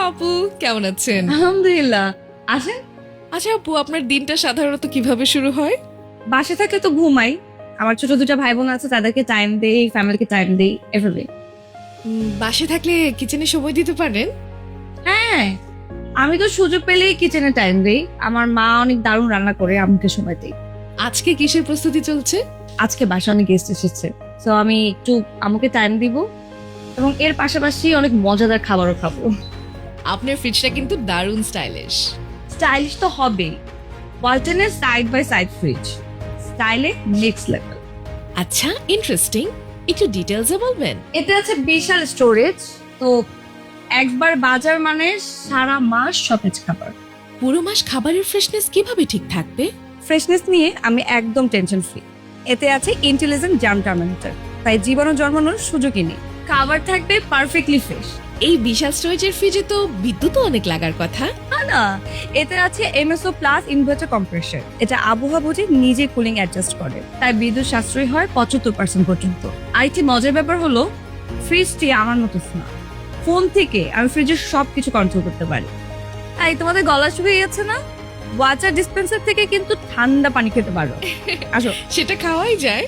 আপু, কেমন আছেন? আলহামদুলিল্লাহ। আসেন। আচ্ছা আপু, আপনার দিনটা সাধারণত কিভাবে শুরু হয়? বাসে থাকলে তো ঘুমাই। আমার ছোট দুটো ভাই বোন আছে, তাদেরকে টাইম দেই, ফ্যামিলিকে টাইম দেই, এভাবে। বাসে থাকলে কিচেনে সময় দিতে পারেন? হ্যাঁ, আমি তো সুযোগ পেলেই কিচেনে টাইম দেই। আমার মা অনেক দারুণ রান্না করে, আমাকে সময় দেই। আজকে কিসের প্রস্তুতি চলছে? আজকে বাসায় অনেক গেস্ট এসেছে, তো আমি একটু আমাকে টাইম দিব এবং এর পাশাপাশি অনেক মজাদার খাবারও খাবো। আপনার ফ্রিজটা কিন্তু দারুণ স্টাইলিশ। স্টাইলিশ তো হবেই। ওয়ালটনের সাইড বাই সাইড ফ্রিজ, স্টাইলে নেক্সট লেভেল। আচ্ছা, ইন্টারেস্টিং। একটু ডিটেলসে বলবেন? এতে আছে বিশাল স্টোরেজ, তো একবার বাজার মানে সারা মাস সতেজ খাবার। পুরো মাস খাবারের ফ্রেশনেস কিভাবে ঠিক থাকবে? ফ্রেশনেস নিয়ে আমি একদম টেনশন ফ্রি। এতে আছে ইন্টেলিজেন্ট জার্ম টার্মিনেটর, তাই জীবাণু জন্মানোর সুযোগই নেই। খাবার থাকবে পারফেক্টলি ফ্রেশ। এই বিশাল স্টোরেজের ফ্রিজে তো বিদ্যুৎও অনেক লাগার কথা। না, এতে আছে এমএসও প্লাস ইনভার্টার কম্প্রেসর। এটা আবহাওয়া বুঝে নিজে কুলিং অ্যাডজাস্ট করে, তাই বিদ্যুৎ সাশ্রয় হয় 75% পর্যন্ত। আরেকটি মজার ব্যাপার হলো, ফ্রিজটি আমার মতো না, ফোন থেকে আমি ফ্রিজের সবকিছু কন্ট্রোল করতে পারি। তাই তোমাদের গলা শুকিয়ে গেছে না? ওয়াটার ডিসপেন্সার থেকে কিন্তু ঠান্ডা পানি খেতে পারো। আসো। সেটা খাওয়াই যায়।